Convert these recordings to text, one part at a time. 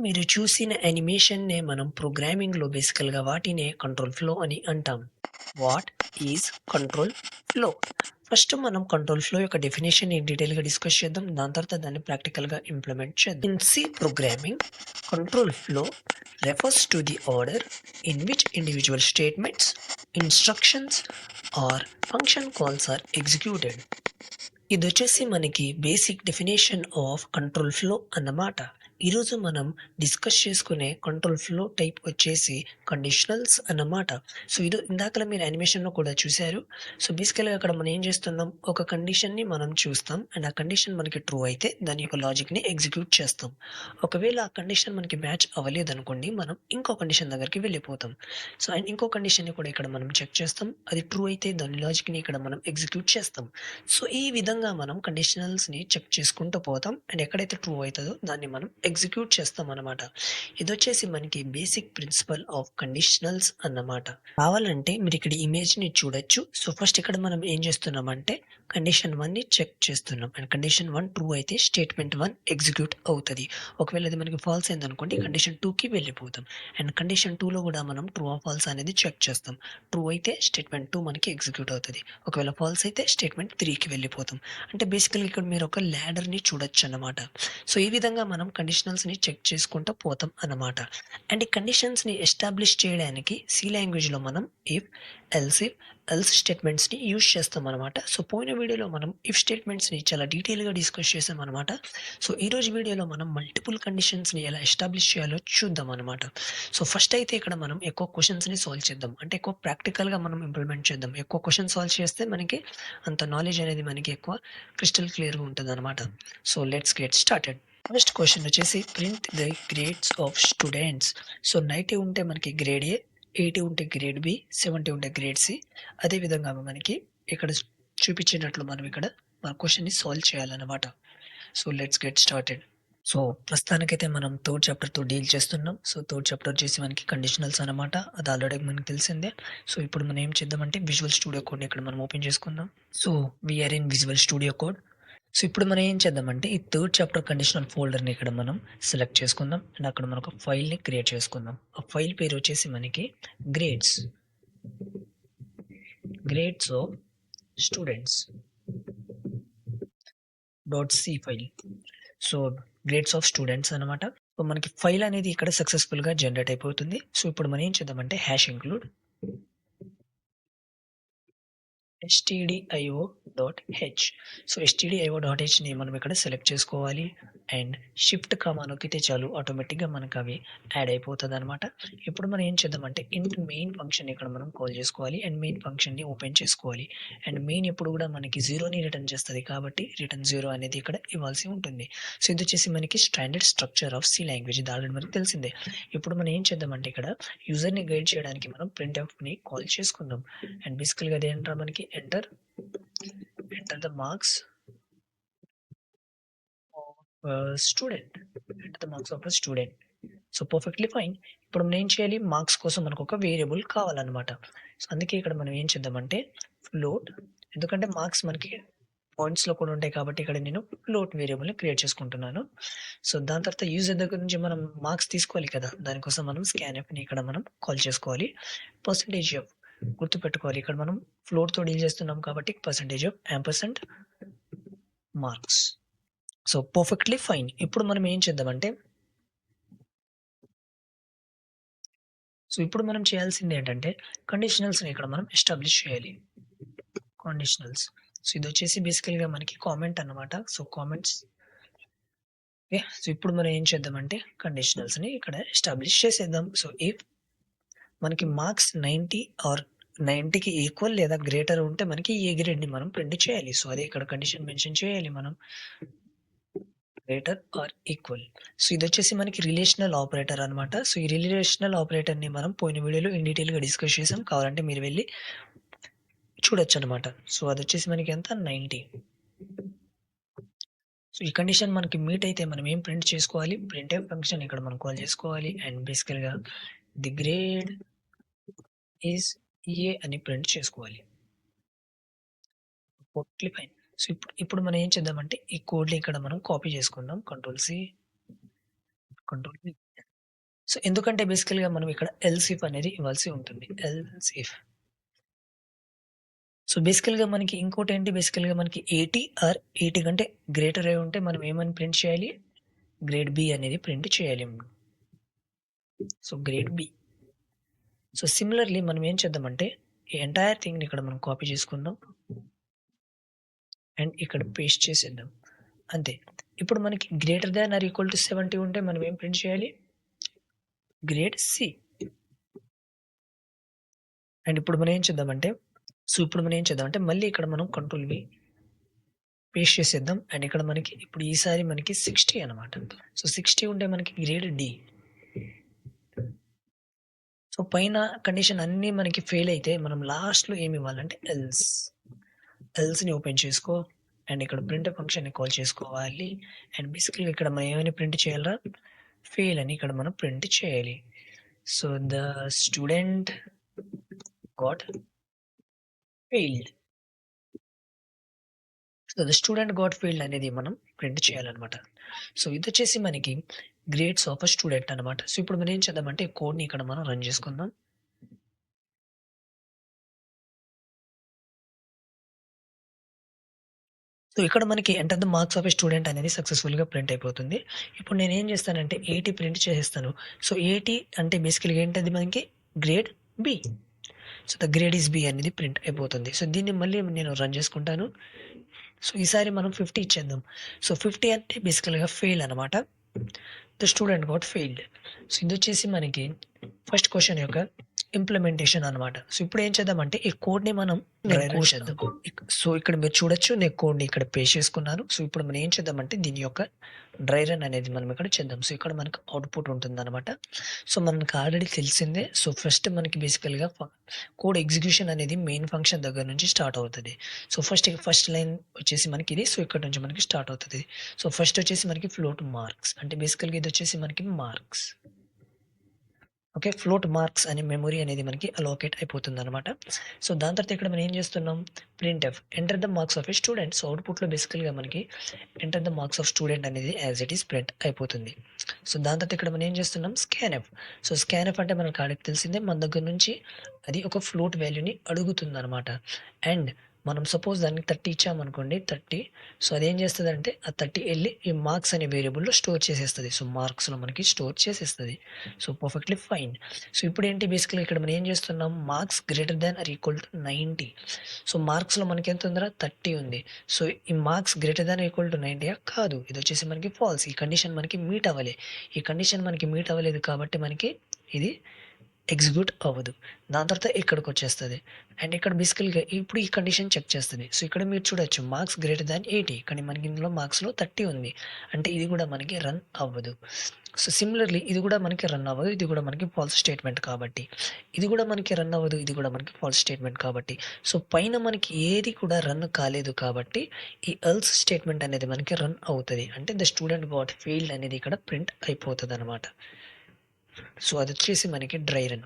మీరు చూసిన యానిమేషన్‌నే మనం ప్రోగ్రామింగ్‌లో బేసికల్‌గా వాటినే కంట్రోల్ ఫ్లో అని అంటాం. What is control flow? First మనం కంట్రోల్ ఫ్లో యొక్క డెఫినిషన్‌ని డీటెయిల్‌గా డిస్కస్ చేద్దాం. దాని తర్వాత దాన్ని ప్రాక్టికల్‌గా ఇంప్లిమెంట్ చేద్దాం. In C programming, control flow refers to the order in which individual statements, instructions or function calls are executed. ఇదొచ్చేసి మనకి basic definition of control flow అన్నమాట. ఈరోజు మనం డిస్కస్ చేసుకునే కంట్రోల్ ఫ్లో టైప్ వచ్చేసి కండిషనల్స్ అన్నమాట. సో ఇది ఇందాకలా మీరు యానిమేషన్‌లో కూడా చూసారు. సో బేసికల్‌గా అక్కడ మనం ఏం చేస్తున్నాం, ఒక కండిషన్‌ని మనం చూస్తాం అండ్ ఆ కండిషన్ మనకి ట్రూ అయితే దాని యొక్క లాజిక్‌ని ఎగ్జిక్యూట్ చేస్తాం. ఒకవేళ ఆ కండిషన్ మనకి మ్యాచ్ అవ్వలేదనుకోండి, మనం ఇంకో కండిషన్ దగ్గరికి వెళ్ళిపోతాం. సో అండ్ ఇంకో కండిషన్‌ని కూడా ఇక్కడ మనం చెక్ చేస్తాం. అది ట్రూ అయితే దాని లాజిక్‌ని ఇక్కడ మనం ఎగ్జిక్యూట్ చేస్తాం. సో, ఈ విధంగా మనం కండిషనల్స్‌ని చెక్ చేసుకుంటూ పోతాం. అండ్ ఎక్కడైతే ట్రూ అయితదో దాన్ని మనం ఎగ్జిక్యూట్ చేస్తామనమాట. ఇదొచ్చేసి మనకి బేసిక్ ప్రిన్సిపల్ ఆఫ్ కండిషనల్స్ అన్నమాట. కావాలంటే మీరిక్కడ ఇమేజ్‌ని చూడొచ్చు. సో, ఫస్ట్ ఇక్కడ మనం ఏం చేస్తున్నామంటే కండిషన్ 1ని చెక్ చేస్తున్నాం. అండ్ కండిషన్ 1 ట్రూ అయితే స్టేట్మెంట్ 1 ఎగ్జిక్యూట్ అవుతది. ఒకవేళ అది మనకి ఫాల్స్ అయిందనుకోండి కండిషన్ 2కి వెళ్ళిపోతాం. అండ్ కండిషన్ 2లో కూడా మనం ట్రూ ఆర్ ఫాల్స్ అనేది చెక్ చేస్తాం. ట్రూ అయితే స్టేట్మెంట్ 2 మనకి ఎగ్జిక్యూట్ అవుతది. ఒకవేళ ఫాల్స్ అయితే స్టేట్మెంట్ 3కి వెళ్ళిపోతాం. అంటే బేసికల్‌గా ఇక్కడ మీరు ఒక లాడర్‌ని చూడొచ్చన్నమాట. సో, ఈ విధంగా మనం కండిషనల్స్‌ని చెక్ చేసుకుంటూ పోతాం అన్నమాట. అండ్ ఈ కండిషన్స్‌ని ఎస్టాబ్లిష్ చేయడానికి సి లాంగ్వేజ్‌లో మనం ఇఫ్, ఎల్స్ స్టేట్మెంట్స్‌ని యూజ్ చేస్తామనమాట. సో, పోయిన వీడియోలో మనం ఇఫ్ స్టేట్మెంట్స్‌ని చాలా డీటెయిల్‌గా డిస్కస్ చేసామనమాట. సో, ఈరోజు వీడియోలో మనం మల్టిపుల్ కండిషన్స్‌ని ఎలా ఎస్టాబ్లిష్ చేయాలో చూద్దామనమాట. సో, ఫస్ట్ అయితే ఇక్కడ మనం ఎక్కువ క్వెషన్స్‌ని సాల్వ్ చేద్దాం. అంటే ఎక్కువ ప్రాక్టికల్‌గా మనం ఇంప్లిమెంట్ చేద్దాం. ఎక్కువ క్వెషన్స్ సాల్వ్ చేస్తే మనకి అంత నాలెడ్జ్ అనేది మనకి ఎక్కువ క్రిస్టల్ క్లియర్‌గా ఉంటదనమాట. So, let's get started. First question వచ్చేసి print the grades of students. So, 90 ఉంటే మనకి గ్రేడ్ ఏ, 80 ఉంటే గ్రేడ్ బి, 70 ఉంటే గ్రేడ్ సి. అదే విధంగా మనకి ఇక్కడ చూపించినట్లు మనం ఇక్కడ మన క్వెషన్‌ని సాల్వ్ చేయాలనమాట. So, let's get started. So, ప్రస్తుతానికైతే మనం థర్డ్ చాప్టర్‌తో డీల్ చేస్తున్నాం. సో, థర్డ్ చాప్టర్ వచ్చేసి మనకి కండిషనల్స్ అనమాట. అది ఆల్రెడీ మనకు తెలిసిందే. సో, ఇప్పుడు మనం ఏం చేద్దామంటే విజువల్ స్టూడియో కోడ్‌ని ఇక్కడ మనం ఓపెన్ చేసుకుందాం. So, we are in Visual Studio Code. So, ఇప్పుడు మనం ఏం చేద్దామంటే ఈ థర్డ్ చాప్టర్ కండిషనల్ ఫోల్డర్‌ని ఇక్కడ మనం సెలెక్ట్ చేసుకుందాం. అండ్ అక్కడ మనం ఒక ఫైల్‌ని క్రియేట్ చేసుకుందాం. ఆ ఫైల్ పేరు వచ్చేసి మనకి grades. Grades of students dot C file. So, grades of students అనమాట. సో, మనకి ఫైల్ అనేది ఇక్కడ సక్సెస్‌ఫుల్‌గా జనరేట్ అయిపోతుంది. సో, ఇప్పుడు మనం ఏం చేద్దామంటే హాష్ ఇంక్లూడ్ stdio.h. సో, stdio.hని మనం ఇక్కడ సెలెక్ట్ చేసుకోవాలి. అండ్ షిఫ్ట్ కామా నొక్కితే చాలు ఆటోమేటిక్‌గా మనకవి యాడ్ అయిపోతదనమాట. ఇప్పుడు మనం ఏం చేద్దామంటే ఇంట్ మెయిన్ ఫంక్షన్ ఇక్కడ మనం కాల్ చేసుకోవాలి. అండ్ మెయిన్ ఫంక్షన్‌ని ఓపెన్ చేసుకోవాలి. అండ్ మెయిన్ ఎప్పుడు కూడా మనకి 0ని రిటర్న్ చేస్తది కాబట్టి రిటర్న్ 0 అనేది ఇక్కడ ఇవ్వాల్సి ఉంటుంది. సో, ఇదొచ్చేసి మనకి standard structure of C language. ఇది ఆల్రెడీ మనకు తెలిసిందే. ఇప్పుడు మనం ఏం చేద్దామంటే ఇక్కడ యూజర్‌ని గైడ్ చేయడానికి మనం ప్రింట్ఎఫ్‌ని కాల్ చేసుకుందాం. అండ్ బేసికల్‌గా అదేంట్రా మనకి enter the marks student. Enter the marks of a student. So, perfectly fine. ఇప్పుడు మనం ఏం చేయాలి? మార్క్స్ కోసం మనకొక వేరియబుల్ కావాలన్నమాట. సో, అందుకే ఇక్కడ మనం ఏం చేద్దామంటే ఫ్లోట్, ఎందుకంటే మార్క్స్ మనకి పాయింట్స్‌లో కూడా ఉంటాయి కాబట్టి ఇక్కడ నేను ఫ్లోట్ వేరియబుల్‌ని క్రియేట్ చేసుకుంటున్నాను. సో, దాని తర్వాత యూజర్ దగ్గర నుంచి మనం మార్క్స్ తీసుకోవాలి కదా! దానికోసం మనం స్కాన్‌ఎఫ్‌ని ఇక్కడ మనం కాల్ చేసుకోవాలి. పర్సెంటేజ్ ఎఫ్ గుర్తుపెట్టుకోవాలి. ఇక్కడ మనం ఫ్లోట్‌తో డీల్ చేస్తున్నాం కాబట్టి percentage of ampersand marks. So, perfectly fine. ఇప్పుడు మనం ఏం చేద్దామంటే ఇప్పుడు మనం చేయాల్సిందేంటంటే కండిషనల్స్‌ని ఇక్కడ మనం ఎస్టాబ్లిష్ చేయాలి. కండిషనల్స్. సో, ఇదొచ్చేసి బేసికల్‌గా మనకి కామెంట్ అన్నమాట. So, comments okay. సో, ఇప్పుడు మనం ఏం చేద్దామంటే కండిషనల్స్‌ని ఇక్కడ ఎస్టాబ్లిష్ చేసేద్దాం. సో, ఇఫ్ మనకి మార్క్స్ 90 ఆర్ 90కి ఈక్వల్ లేదా గ్రేటర్ ఉంటే మనకి ఏ గ్రేడ్‌ని మనం ప్రింట్ చేయాలి. సో, అదే ఇక్కడ కండిషన్ మెన్షన్ చేయాలి మనం. Greater are equal. సో, ఇదొచ్చేసి మనకి రిలేషనల్ ఆపరేటర్ అన్నమాట. సో, ఈ రిలేషనల్ ఆపరేటర్‌ని మనం పోయిన వీడియోలో ఇన్ డీటెయిల్‌గా డిస్కస్ చేసాం. కావాలంటే మీరు వెళ్లి చూడొచ్చన్నమాట. సో, అదొచ్చేసి మనకి ఎంత 90. సో, ఈ కండిషన్ మనకి మీట్ అయితే మనం ఏం ప్రింట్ చేసుకోవాలి? ప్రింట్ఎఫ్ ఫంక్షన్ ఇక్కడ మనం కాల్ చేసుకోవాలి. అండ్ బేసికల్‌గా ది గ్రేడ్ ఈస్ ఏ అని ప్రింట్ చేసుకోవాలి. Okay fine. సో, ఇప్పుడు ఇప్పుడు మనం ఏం చేద్దామంటే ఈ కోడ్‌ని ఇక్కడ మనం కాపీ చేసుకుందాం. Control C, control V. So, ఎందుకంటే బేసికల్‌గా మనం ఇక్కడ ఎల్స్ ఇఫ్ అనేది ఇవ్వాల్సి ఉంటుంది. Else if. సో, బేసికల్‌గా మనకి ఇంకోటేంటి బేసికల్‌గా మనకి 80 ఆర్ 80 కంటే గ్రేటర్ అయి ఉంటే మనం ఏమని ప్రింట్ చేయాలి? గ్రేడ్ బి అనేది ప్రింట్ చేయాలి. So, grade B. సో, సిమిలర్‌లీ మనం ఏం చేద్దామంటే ఈ ఎంటైర్ థింగ్‌ని ఇక్కడ మనం కాపీ చేసుకుందాం. అండ్ ఇక్కడ పేస్ట్ చేసేద్దాం. అంతే. ఇప్పుడు మనకి greater than or equal to 70 ఉంటే మనం ఏం ప్రింట్ చేయాలి? Grade C. అండ్ ఇప్పుడు మనం ఏం చేద్దామంటే ఇప్పుడు మనం ఏం చేద్దామంటే మళ్ళీ ఇక్కడ మనం కంట్రోల్ వి పేస్ట్ చేసేద్దాం. అండ్ ఇక్కడ మనకి ఇప్పుడు ఈసారి మనకి 60 అనమాట. సో, 60 ఉంటే మనకి గ్రేడ్ డి. సో, పైన కండిషన్ అన్నీ మనకి ఫెయిల్ అయితే మనం లాస్ట్‌లో ఏమి ఇవ్వాలంటే ఎల్స్‌ని ఓపెన్ చేసుకో. అండ్ ఇక్కడ ప్రింట్ ఫంక్షన్‌ని కాల్ చేసుకోవాలి. అండ్ బేసికల్‌గా ఇక్కడ మనం ఏమని ప్రింట్ చేయాలిరా? ఫెయిల్ అని ఇక్కడ మనం ప్రింట్ చేయాలి. So, the student got failed. So, the student got failed అనేది మనం ప్రింట్ చేయాలనమాట. సో, ఇదొచ్చేసి మనకి గ్రేడ్స్ ఆఫ్ ఎ స్టూడెంట్ అనమాట. సో, ఇప్పుడు మనం ఏం చేద్దామంటే ఈ కోడ్‌ని ఇక్కడ మనం రన్ చేసుకుందాం. సో, ఇక్కడ మనకి enter the marks of a student అనేది సక్సెస్‌ఫుల్‌గా ప్రింట్ అయిపోతుంది. ఇప్పుడు నేనేం చేస్తానంటే 80 ప్రింట్ చేసేస్తాను. సో, 80 అంటే బేసికల్‌గా ఏంటది మనకి grade B. So, the grade is B అనేది ప్రింట్ అయిపోతుంది. సో, దీన్ని మళ్ళీ నేను రన్ చేసుకుంటాను. సో, ఈసారి మనం 50 ఇచ్చేద్దాం. సో, 50 అంటే బేసికల్‌గా ఫెయిల్ అనమాట. The student got failed. So, ఇదొచ్చేసి మనకి ఫస్ట్ క్వెషన్ యొక్క ఇంప్లిమెంటేషన్ అనమాట. సో, ఇప్పుడు ఏం చేద్దామంటే ఈ కోడ్‌ని మనం రన్ చేద్దాం. సో, ఇక్కడ మీరు చూడొచ్చు నేను కోడ్‌ని ఇక్కడ పేస్ట్ చేసుకున్నాను. సో, ఇప్పుడు మనం ఏం చేద్దామంటే దీని యొక్క డ్రై రన్ అనేది మనం ఇక్కడ చేద్దాం. సో, ఇక్కడ మనకు అవుట్‌పుట్ ఉంటుందనమాట. సో, మనకు ఆల్రెడీ తెలిసిందే. సో, ఫస్ట్ మనకి బేసికల్‌గా కోడ్ ఎగ్జిక్యూషన్ అనేది మెయిన్ ఫంక్షన్ దగ్గర నుంచి స్టార్ట్ అవుతది. సో, ఫస్ట్ లైన్ వచ్చేసి మనకి ఇది. సో, ఇక్కడ నుంచి మనకి స్టార్ట్ అవుతది. సో, ఫస్ట్ వచ్చేసి మనకి ఫ్లోట్ మార్క్స్ అంటే బేసికల్‌గా ఇది వచ్చేసి మనకి మార్క్స్. ఓకే. ఫ్లోట్ మార్క్స్ అనే మెమరీ అనేది మనకి అలోకేట్ అయిపోతుందనమాట. సో, దాని తర్వాత ఇక్కడ మనం ఏం చేస్తున్నాం? Printf enter the marks of a student. So, అవుట్‌పుట్‌లో బేసికల్‌గా మనకి enter the marks of student అనేది యాస్ ఇట్ ఈస్ ప్రింట్ అయిపోతుంది. సో, దాని తర్వాత ఇక్కడ మనం ఏం చేస్తున్నాం? స్కాన్ఎఫ్. సో, స్కాన్ఎఫ్ అంటే మనకు ఆల్రెడీ తెలిసిందే. మన దగ్గర నుంచి అది ఒక ఫ్లోట్ వాల్యూని అడుగుతుందనమాట. అండ్ మనం సపోజ్ దానికి 30 ఇచ్చామనుకోండి 30. సో, అదేం చేస్తదంటే ఆ 30 ఎళ్లి ఈ మార్క్స్ అనే వేరియబుల్‌లో స్టోర్ చేసేస్తది. సో, మార్క్స్‌లో మనకి స్టోర్ చేసేస్తది. So, perfectly fine. సో, ఇప్పుడేంటి బేసికల్‌గా ఇక్కడ మనం ఏం చేస్తున్నాం? Marks greater than or equal to 90. So, మార్క్స్‌లో మనకెంతుందిరా? 30 ఉంది. సో, ఈ marks greater than or equal to 90 కాదు. ఇదొచ్చేసి మనకి ఫాల్స్. ఈ కండిషన్ మనకి మీట్ అవ్వలే. ఈ కండిషన్ మనకి మీట్ అవ్వలేదు కాబట్టి మనకి ఇది ఎగ్జిక్యూట్ అవ్వదు. దాని తర్వాత ఇక్కడికొచ్చేస్తది. అండ్ ఇక్కడ బేసికల్‌గా ఇప్పుడు ఈ కండిషన్ చెక్ చేస్తది. సో, ఇక్కడ మీరు చూడొచ్చు మార్క్స్ గ్రేటర్ థాన్ 80 కానీ మనకి ఇందులో మార్క్స్‌లో 30 ఉంది. అంటే ఇది కూడా మనకి రన్ అవ్వదు. సో, సిమిలర్‌లీ ఇది కూడా మనకి రన్ అవ్వదు. ఇది కూడా మనకి ఫాల్స్ స్టేట్‌మెంట్ కాబట్టి. ఇది కూడా మనకి రన్ అవ్వదు. ఇది కూడా మనకి ఫాల్స్ స్టేట్‌మెంట్ కాబట్టి. సో, పైన మనకి ఏది కూడా రన్ కాలేదు కాబట్టి ఈ ఎల్స్ స్టేట్‌మెంట్ అనేది మనకి రన్ అవుతది. అంటే ద స్టూడెంట్ గాట్ ఫెయిల్డ్ అనేది ఇక్కడ ప్రింట్ అయిపోతదనమాట. సో, అదొచ్చేసి మనకి డ్రై రన్.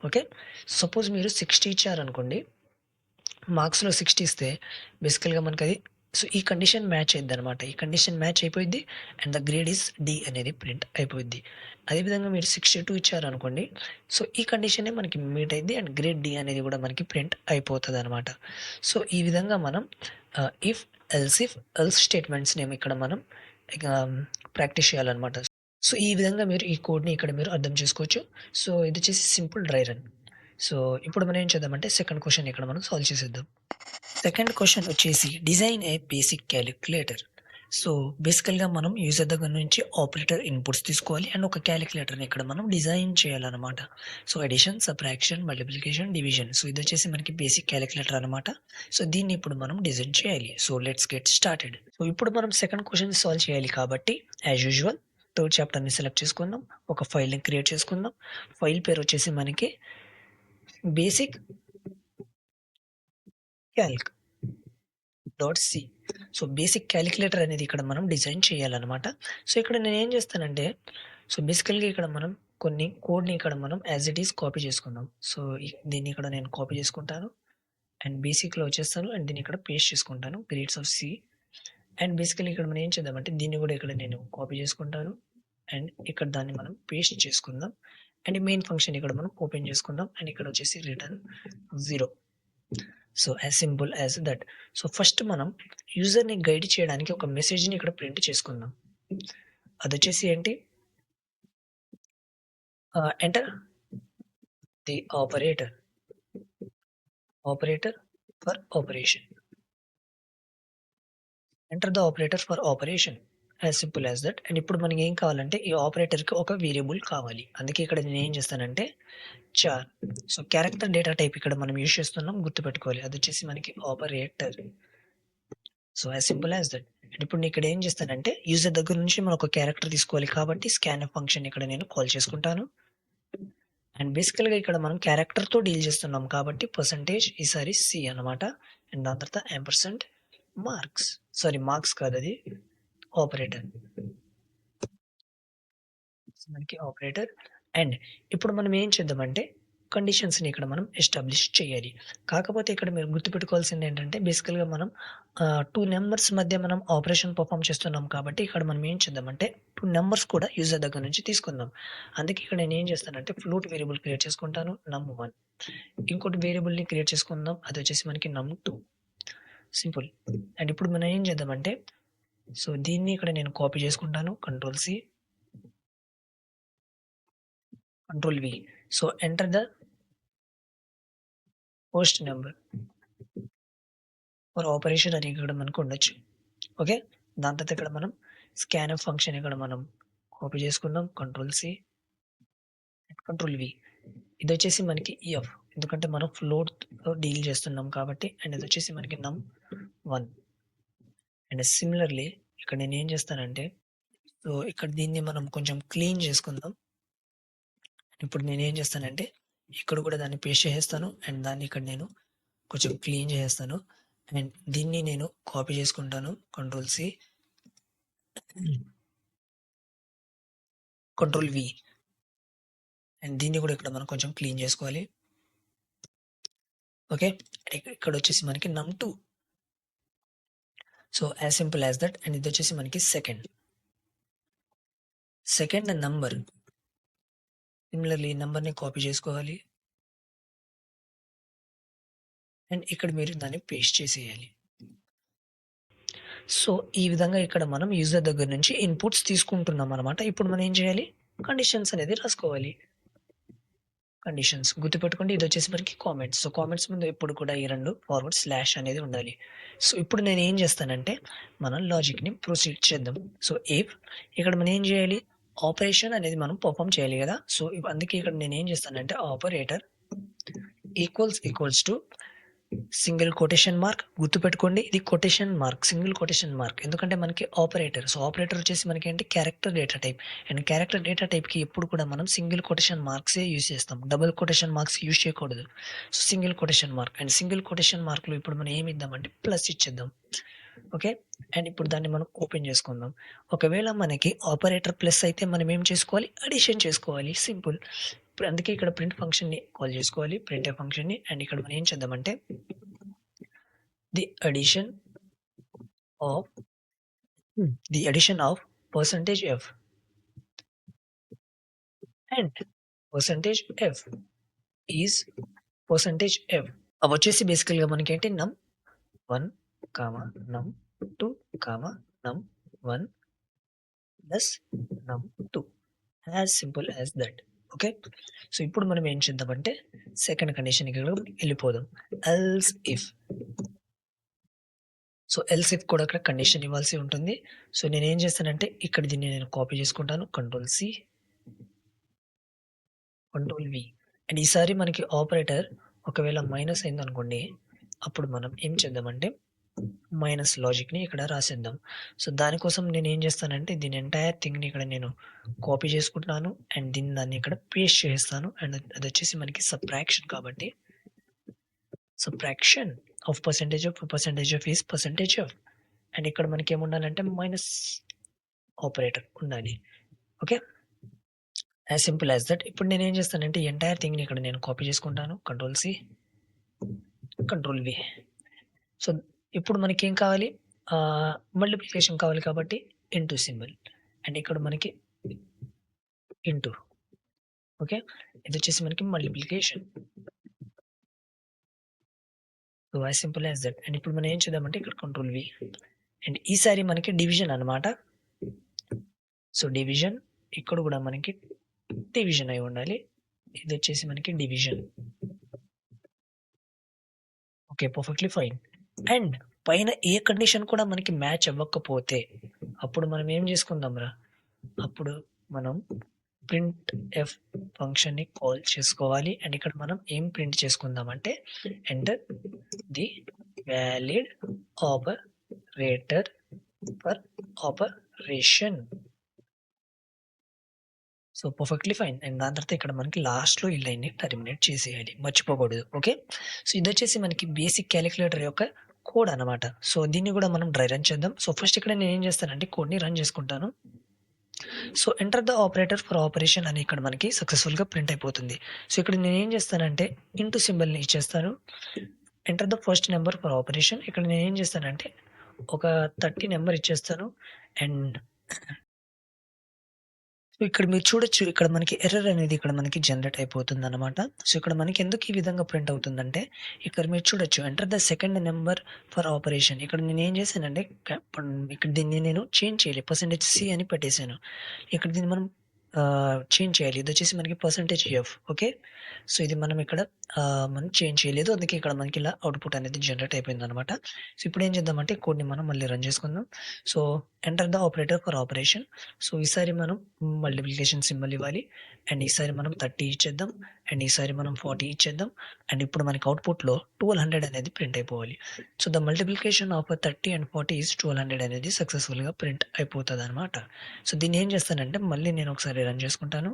ఓకే. సపోజ్ మీరు 60 ఇచ్చారనుకోండి. మార్క్స్‌లో 60 ఇస్తే బేసికల్‌గా మనకది సో, ఈ కండిషన్ మ్యాచ్ అయిద్దనమాట. ఈ కండిషన్ మ్యాచ్ అయిపోయిద్ది. And the grade is D అనేది ప్రింట్ అయిపోయిద్ది. అదేవిధంగా మీరు 62 ఇచ్చారనుకోండి. సో, ఈ కండిషనే మనకి మీట్ అయిద్ది. అండ్ గ్రేడ్ డి అనేది కూడా మనకి ప్రింట్ అయిపోతదనమాట. సో, ఈ విధంగా మనం ఇఫ్, ఎల్స్ స్టేట్మెంట్స్‌ని ఇక్కడ మనం ఇక ప్రాక్టీస్ చేయాలనమాట. సో, ఈ విధంగా మీరు ఈ కోడ్‌ని ఇక్కడ మీరు అర్థం చేసుకోవచ్చు. సో, ఇదొచ్చేసి సింపుల్ డ్రై రన్. సో, ఇప్పుడు మనం ఏం చేద్దామంటే సెకండ్ క్వెషన్ ఇక్కడ మనం సాల్వ్ చేసేద్దాం. సెకండ్ క్వెషన్ వచ్చేసి డిజైన్ ఏ బేసిక్ క్యాలిక్యులేటర్. సో, బేసికల్‌గా మనం యూజర్ దగ్గర నుంచి ఆపరేటర్ ఇన్‌పుట్స్ తీసుకోవాలి. అండ్ ఒక క్యాలిక్యులేటర్‌ని ఇక్కడ మనం డిజైన్ చేయాలనమాట. So, addition, subtraction, multiplication, division. So, ఇదొచ్చేసి మనకి బేసిక్ క్యాలిక్యులేటర్ అనమాట. సో, దీన్ని ఇప్పుడు మనం డిజైన్ చేయాలి. So, let's get started. So, ఇప్పుడు మనం సెకండ్ క్వెషన్ సాల్వ్ చేయాలి కాబట్టి యాస్ యూజువల్ థర్డ్ చాప్టర్‌ని సెలెక్ట్ చేసుకుందాం. ఒక ఫైల్‌ని క్రియేట్ చేసుకుందాం. ఫైల్ పేరు వచ్చేసి మనకి basic calc dot C. So, basic calculator అనేది ఇక్కడ మనం డిజైన్ చేయాలనమాట. సో, ఇక్కడ నేనేం చేస్తానంటే సో, బేసికల్‌గా ఇక్కడ మనం కొన్ని కోడ్‌ని ఇక్కడ మనం యాస్ ఇట్ ఈస్ కాపీ చేసుకుందాం. సో, దీన్ని ఇక్కడ నేను కాపీ చేసుకుంటాను. అండ్ బేసిక్‌లో వచ్చేస్తాను. అండ్ దీన్ని ఇక్కడ పేస్ట్ చేసుకుంటాను. Grades of C. And basically ఇక్కడ మనం ఏం చేద్దామంటే దీన్ని కూడా ఇక్కడ నేను కాపీ చేసుకుంటాను. అండ్ ఇక్కడ దాన్ని మనం పేస్ట్ చేసుకుందాం. అండ్ మెయిన్ ఫంక్షన్ ఇక్కడ మనం ఓపెన్ చేసుకుందాం. అండ్ ఇక్కడ వచ్చేసి return 0. So as simple as that. So first మనం యూజర్ని గైడ్ చేయడానికి ఒక మెసేజ్ని ఇక్కడ ప్రింట్ చేసుకుందాం. అదొచ్చేసి ఏంటి, enter the operator for operation. Enter the operator for operation, as simple as that. And ఇప్పుడు మనకి ఏం కావాలంటే ఈ ఆపరేటర్కి ఒక వేరియబుల్ కావాలి. అందుకే ఇక్కడ నేను ఏం చేస్తానంటే చార్. సో క్యారెక్టర్ డేటా టైప్ ఇక్కడ మనం యూజ్ చేస్తున్నాం, గుర్తుపెట్టుకోవాలి. అది వచ్చేసి మనకి operator. So as simple as that. And ఇప్పుడు నేను ఇక్కడ ఏం చేస్తానంటే యూజర్ దగ్గర నుంచి మనం ఒక క్యారెక్టర్ తీసుకోవాలి కాబట్టి స్కాన్ఎఫ్ ఫంక్షన్ ఇక్కడ నేను కాల్ చేసుకుంటాను. అండ్ బేసికల్గా ఇక్కడ మనం క్యారెక్టర్తో డీల్ చేస్తున్నాం కాబట్టి పర్సంటేజ్ ఈసారి సి అనమాట. అండ్ దాని తర్వాత యాంపర్సెంట్ మార్క్స్, సారీ మార్క్స్ కాదు, అది ఆపరేటర్, మనకి ఆపరేటర్. అండ్ ఇప్పుడు మనం ఏం చేద్దామంటే కండిషన్స్ని ఇక్కడ మనం ఎస్టాబ్లిష్ చేయాలి. కాకపోతే ఇక్కడ మీరు గుర్తుపెట్టుకోవాల్సింది ఏంటంటే బేసికల్గా మనం 2 నెంబర్స్ మధ్య మనం ఆపరేషన్ పర్ఫామ్ చేస్తున్నాం కాబట్టి ఇక్కడ మనం ఏం చేద్దామంటే 2 నెంబర్స్ కూడా యూజర్ దగ్గర నుంచి తీసుకుందాం. అందుకే ఇక్కడ నేను ఏం చేస్తానంటే ఫ్లోట్ వేరియబుల్ క్రియేట్ చేసుకుంటాను num1. ఇంకోటి వేరియబుల్ని క్రియేట్ చేసుకుందాం, అది వచ్చేసి మనకి num2. సింపుల్. అండ్ ఇప్పుడు మనం ఏం చేద్దామంటే సో దీన్ని ఇక్కడ నేను కాపీ చేసుకుంటాను, control C, control V. So enter the post number for operation అని ఇక్కడ మనకు ఉండొచ్చు. ఓకే, దాని తర్వాత ఇక్కడ మనం స్కాన్ఎఫ్ ఫంక్షన్ ఇక్కడ మనం కాపీ చేసుకుందాం, కంట్రోల్-C, కంట్రోల్-V. ఇది వచ్చేసి మనకి EF, ఎందుకంటే మనం ఫ్లోట్తో డీల్ చేస్తున్నాం కాబట్టి. అండ్ ఇది వచ్చేసి మనకి num1. అండ్ సిమిలర్లీ ఇక్కడ నేను ఏం చేస్తానంటే సో ఇక్కడ దీన్ని మనం కొంచెం క్లీన్ చేసుకుందాం. ఇప్పుడు నేను ఏం చేస్తానంటే ఇక్కడ కూడా దాన్ని పేస్ట్ చేసేస్తాను అండ్ దాన్ని ఇక్కడ నేను కొంచెం క్లీన్ చేసేస్తాను. అండ్ దీన్ని నేను కాపీ చేసుకుంటాను, కంట్రోల్-C, కంట్రోల్-V. అండ్ దీన్ని కూడా ఇక్కడ మనం కొంచెం క్లీన్ చేసుకోవాలి. ఓకే, ఇక్కడ వచ్చేసి మనకి num2. So as simple as that. And ఇది వచ్చేసి మనకి సెకండ్ నంబర్. సిమిలర్లీ నంబర్ని కాపీ చేసుకోవాలి అండ్ ఇక్కడ మీరు దాన్ని పేస్ట్ చేసేయాలి. సో ఈ విధంగా ఇక్కడ మనం యూజర్ దగ్గర నుంచి ఇన్పుట్స్ తీసుకుంటున్నాం అనమాట. ఇప్పుడు మనం ఏం చేయాలి, కండిషన్స్ అనేది రాసుకోవాలి. కండిషన్స్ గుర్తుపెట్టుకోండి, ఇది వచ్చేసి మనకి కామెంట్స్. సో కామెంట్స్ ముందు ఎప్పుడు కూడా ఈ 2 ఫార్వర్డ్ స్లాష్ అనేది ఉండాలి. సో ఇప్పుడు నేను ఏం చేస్తానంటే మనం లాజిక్ని ప్రొసీడ్ చేద్దాం. సో ఇఫ్ ఇక్కడ మనం ఏం చేయాలి, ఆపరేషన్ అనేది మనం పర్ఫామ్ చేయాలి కదా. సో అందుకే ఇక్కడ నేను ఏం చేస్తానంటే operator equals to single quotation mark. గుర్తుపెట్టుకోండి, ఇది quotation mark, single quotation mark, ఎందుకంటే మనకి ఆపరేటర్. సో ఆపరేటర్ వచ్చేసి మనకి ఏంటి, character data type. And character data టైప్కి ఎప్పుడు కూడా మనం సింగిల్ కొటేషన్ మార్క్సే యూజ్ చేస్తాం, డబుల్ కొటేషన్ మార్క్స్ యూజ్ చేయకూడదు. So single quotation mark. And single quotation మార్క్లో ఇప్పుడు మనం ఏమి ఇద్దామంటే ప్లస్ ఇచ్చేద్దాం. ఓకే, అండ్ ఇప్పుడు దాన్ని మనం ఓపెన్ చేసుకుందాం. ఒకవేళ మనకి ఆపరేటర్ ప్లస్ అయితే మనం ఏం చేసుకోవాలి, అడిషన్ చేసుకోవాలి, సింపుల్. ఇప్పుడు అందుకే ఇక్కడ ప్రింట్ ఫంక్షన్ని కాల్ చేసుకోవాలి, ప్రింట్ ఫంక్షన్ని. అండ్ ఇక్కడ మనం ఏం చేద్దామంటే the addition of %f and %f is %f. అవి వచ్చేసి బేసికల్గా మనకి ఏంటి, num1, num2, num1 plus num2, as simple as that. Okay, so ఇప్పుడు మనం ఏం చేద్దామంటే సెకండ్ కండిషన్ ఇక్కడ వెళ్ళిపోదాం, else if. So else if కూడా అక్కడ కండిషన్ ఇవ్వాల్సి ఉంటుంది. సో నేను ఏం చేస్తానంటే ఇక్కడ దీన్ని నేను కాపీ చేసుకుంటాను, కంట్రోల్-C, కంట్రోల్-V. అండ్ ఈసారి మనకి ఆపరేటర్ ఒకవేళ మైనస్ అయిందనుకోండి, అప్పుడు మనం ఏం చేద్దామంటే మైనస్ లాజిక్ని ఇక్కడ రాసేద్దాం. సో దానికోసం నేను ఏం చేస్తానంటే దీని ఎంటైర్ థింగ్ని ఇక్కడ నేను కాపీ చేసుకుంటున్నాను అండ్ దాన్ని ఇక్కడ పేస్ట్ చేస్తాను. అండ్ అది వచ్చేసి మనకి సబ్ట్రాక్షన్ కాబట్టి సబ్ట్రాక్షన్ ఆఫ్ % ఈజ్ %. అండ్ ఇక్కడ మనకి ఏముండాలంటే మైనస్ ఆపరేటర్ ఉండాలి. Okay, as simple as that. ఇప్పుడు నేను ఏం చేస్తానంటే ఈ ఎంటైర్ థింగ్ని ఇక్కడ నేను కాపీ చేసుకుంటాను, కంట్రోల్-C, కంట్రోల్-V. సో ఇప్పుడు మనకి ఏం కావాలి, మల్టిప్లికేషన్ కావాలి కాబట్టి ఇంటూ సింబల్. అండ్ ఇక్కడ మనకి ఇంటూ. ఓకే. ఇది వచ్చేసి మనకి multiplication. So as simple as that. And ఇప్పుడు మనం ఏం చేద్దామంటే ఇక్కడ కంట్రోల్ వి. అండ్ ఈసారి మనకి డివిజన్ అన్నమాట. సో డివిజన్ ఇక్కడ కూడా మనకి డివిజన్ అయి ఉండాలి. ఇది వచ్చేసి మనకి division. Okay. Perfectly fine. And పైన ఏ కండిషన్ కూడా మనకి మ్యాచ్ అవ్వకపోతే అప్పుడు మనం ఏం చేసుకుందాంరా? అప్పుడు మనం ప్రింట్ ఎఫ్ ఫంక్షన్‌ని కాల్ చేసుకోవాలి. అండ్ ఇక్కడ మనం ఏం ప్రింట్ చేసుకుందామంటే enter the valid operator for operation. So perfectly fine. And దాని తర్వాత ఇక్కడ మనకి లాస్ట్‌లో ఈ లైన్‌ని టర్మినేట్ చేసేయాలి. మర్చిపోకూడదు. ఓకే. సో ఇదొచ్చేసి మనకి బేసిక్ కాలిక్యులేటర్ యొక్క కోడ్ అన్నమాట. సో దీన్ని కూడా మనం డ్రై రన్ చేద్దాం. సో ఫస్ట్ ఇక్కడ నేనేం చేస్తానంటే కోడ్‌ని రన్ చేసుకుంటాను. So enter the operator for operation అని ఇక్కడ మనకి సక్సెస్‌ఫుల్‌గా ప్రింట్ అయిపోతుంది. సో ఇక్కడ నేనేం చేస్తానంటే ఇంటూ సింబల్‌ని ఇచ్చేస్తాను. Enter the first number for operation. ఇక్కడ నేనేం చేస్తానంటే ఒక 30 నంబర్ ఇచ్చేస్తాను. అండ్ సో ఇక్కడ మీరు చూడొచ్చు. ఇక్కడ మనకి ఎర్రర్ అనేది ఇక్కడ మనకి జనరేట్ అయిపోతుందన్నమాట. సో ఇక్కడ మనకి ఎందుకు ఈ విధంగా ప్రింట్ అవుతుందంటే, ఇక్కడ మీరు చూడొచ్చు enter the second number for operation. ఇక్కడ నేనేం చేశానంటే ఇక్కడ దీన్ని నేను చేంజ్ చేయాలి. పర్సెంటేజ్ సి అని పెట్టేసాను. ఇక్కడ దీన్ని మనం చేంజ్ చేయాలి. ఇదొచ్చేసి మనకి పర్సెంటేజ్ ఎఫ్. ఓకే. సో ఇది మనం ఇక్కడ మనం చేంజ్ చేయలేదు. అందుకే ఇక్కడ మనకి ఇలా అవుట్‌పుట్ అనేది జనరేట్ అయిపోయిందన్నమాట. సో ఇప్పుడు ఏం చేద్దామంటే కోడ్‌ని మనం మళ్ళీ రన్ చేసుకుందాం. So enter the operator for operation. So ఈసారి మనం మల్టిప్లికేషన్ సింబల్ ఇవ్వాలి. అండ్ ఈసారి మనం 30 ఇచ్చేద్దాం. అండ్ ఈసారి మనం 40 ఇచ్చేద్దాం. అండ్ ఇప్పుడు మనకి అవుట్‌పుట్‌లో 1200 అనేది ప్రింట్ అయిపోవాలి. So the multiplication of 30 and 40 is 1200 అనేది సక్సెస్‌ఫుల్‌గా ప్రింట్ అయిపోతదనమాట. సో దీన్ని ఏం చేస్తానంటే మళ్ళీ నేను ఒకసారి రన్ చేసుకుంటాను.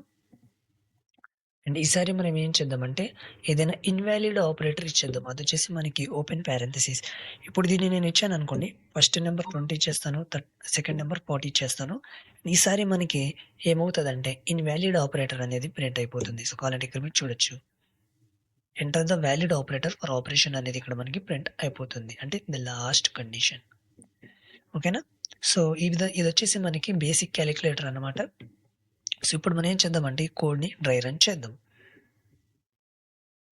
అండ్ ఈసారి మనం ఏం చేద్దామంటే ఏదైనా ఇన్‌వాలిడ్ ఆపరేటర్ ఇచ్చేద్దాం. అదొచ్చేసి మనకి ఓపెన్ పారెంథసిస్. ఇప్పుడు దీన్ని నేను ఇచ్చాననుకోండి. ఫస్ట్ నంబర్ 20 ఇచ్చేస్తాను. సెకండ్ నంబర్ 40 ఇచ్చేస్తాను. ఈసారి మనకి ఏమవుతదంటే ఇన్‌వాలిడ్ ఆపరేటర్ అనేది ప్రింట్ అయిపోతుంది. సో కావాలంటే ఇక్కడ మీరు చూడొచ్చు. Enter the valid operator for operation అనేది ఇక్కడ మనకి ప్రింట్ అయిపోతుంది. అంటే ది లాస్ట్ కండిషన్. ఓకేనా? సో ఇదొచ్చేసి మనకి బేసిక్ కాలిక్యులేటర్ అన్నమాట. సో ఇప్పుడు మనం ఏం చేద్దామంటే ఈ కోడ్‌ని డ్రై రన్ చేద్దాం.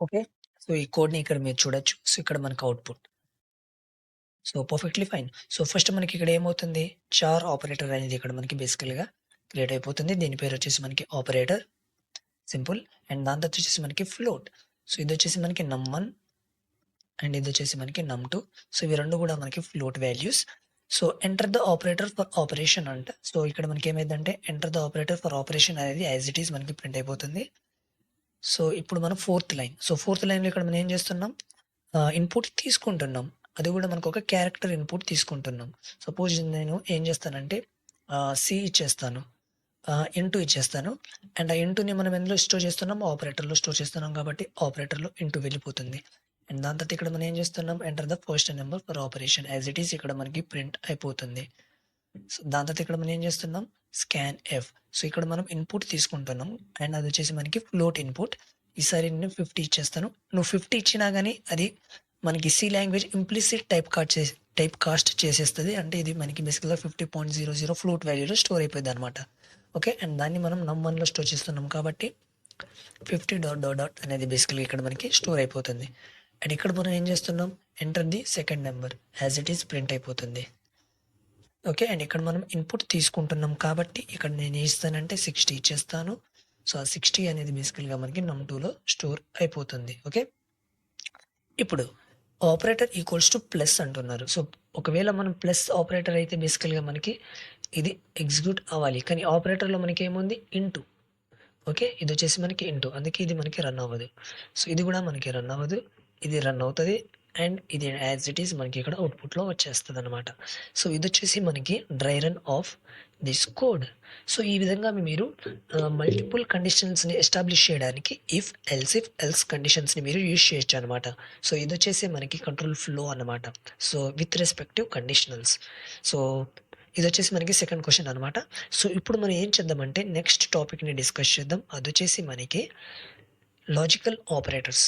ఓకే. సో ఈ కోడ్‌ని ఇక్కడ మీరు చూడొచ్చు. సో ఇక్కడ మనకు output. So perfectly fine. So first మనకి ఇక్కడ ఏమవుతుంది? చార్ ఆపరేటర్ అనేది ఇక్కడ మనకి బేసికల్‌గా క్రియేట్ అయిపోతుంది. దీని పేరు వచ్చేసి మనకి ఆపరేటర్. సింపుల్. అండ్ దాని తర్వాత వచ్చేసి మనకి ఫ్లోట్. సో ఇదొచ్చేసి మనకి నమ్1 అండ్ ఇదొచ్చేసి మనకి నమ్2. సో ఇవి 2 కూడా మనకి float values. So enter the operator for operation అంట. సో ఇక్కడ మనకి ఏమైందంటే enter the operator for operation అనేది యాస్ ఇట్ ఈస్ మనకి ప్రింట్ అయిపోతుంది. సో ఇప్పుడు మనం ఫోర్త్ లైన్. సో ఫోర్త్ లైన్‌లో ఇక్కడ మనం ఏం చేస్తున్నాం? ఇన్‌పుట్ తీసుకుంటున్నాం. అది కూడా మనకు ఒక క్యారెక్టర్ ఇన్‌పుట్ తీసుకుంటున్నాం. సపోజ్ నేను ఏం చేస్తానంటే సి ఇచ్చేస్తాను. ఇంటూ ఇచ్చేస్తాను. అండ్ ఆ ఇంటూని మనం ఎందులో స్టోర్ చేస్తున్నాం? ఆపరేటర్‌లో స్టోర్ చేస్తున్నాం కాబట్టి ఆపరేటర్‌లో ఇంటూ వెళ్ళిపోతుంది. అండ్ దాని తర్వాత ఇక్కడ మనం ఏం చేస్తున్నాం? Enter the first number for operation as it is ఇక్కడ మనకి ప్రింట్ అయిపోతుంది. సో దాని తర్వాత ఇక్కడ మనం ఏం చేస్తున్నాం? Scan F. సో ఇక్కడ మనం ఇన్‌పుట్ తీసుకుంటున్నాం. అండ్ అదొచ్చేసి మనకి ఫ్లోట్ ఇన్‌పుట్. ఈసారి నేను 50 ఇచ్చేస్తాను. నువ్వు 50 ఇచ్చినా గాని అది మనకి C language implicit type cast చేసేస్తది. అంటే ఇది మనకి బేసికల్‌గా 50.00 ఫ్లోట్ వాల్యూలో స్టోర్ అయిపోయిద్దనమాట. ఓకే. అండ్ దాన్ని మనం నమ్1లో స్టోర్ చేస్తున్నాం కాబట్టి 50 డాట్ డాట్ డాట్ అనేది బేసికల్‌గా ఇక్కడ మనకి స్టోర్ అయిపోతుంది. అండ్ ఇక్కడ మనం ఏం చేస్తున్నాం? Enter the second number as it is print అయిపోతుంది. ఓకే. అండ్ ఇక్కడ మనం ఇన్‌పుట్ తీసుకుంటున్నాం కాబట్టి ఇక్కడ నేను ఏం ఇస్తానంటే 60 ఇచ్చేస్తాను. సో ఆ 60 అనేది బేసికల్‌గా మనకి నమ్2లో స్టోర్ అయిపోతుంది. ఓకే. ఇప్పుడు ఆపరేటర్ ఈక్వల్స్ టు ప్లస్ అంటున్నారు. సో ఒకవేళ మనం ప్లస్ ఆపరేటర్ అయితే బేసికల్‌గా మనకి ఇది ఎగ్జిక్యూట్ అవ్వాలి. కానీ ఆపరేటర్‌లో మనకేముంది? ఇంటూ. ఓకే. ఇదొచ్చేసి మనకి ఇంటూ. అందుకే ఇది మనకి రన్ అవ్వదు. సో ఇది కూడా మనకి రన్ అవ్వదు. ఇది రన్ అవుతది. అండ్ ఇది యాస్ ఇట్ ఈస్ మనకి ఇక్కడ అవుట్‌పుట్‌లో వచ్చేస్తదనమాట. సో ఇదొచ్చేసి మనకి dry run of this code. So ఈ విధంగా మీరు మల్టిపుల్ కండిషన్స్‌ని ఎస్టాబ్లిష్ చేయడానికి ఎల్స్ కండిషన్స్‌ని మీరు యూజ్ చేయొచ్చనమాట. సో ఇదొచ్చేసి మనకి కంట్రోల్ ఫ్లో అన్నమాట. So with respective conditionals. So ఇదొచ్చేసి మనకి సెకండ్ క్వెషన్ అనమాట. సో ఇప్పుడు మనం ఏం చేద్దామంటే నెక్స్ట్ టాపిక్‌ని డిస్కస్ చేద్దాం. అదొచ్చేసి మనకి లాజికల్ ఆపరేటర్స్.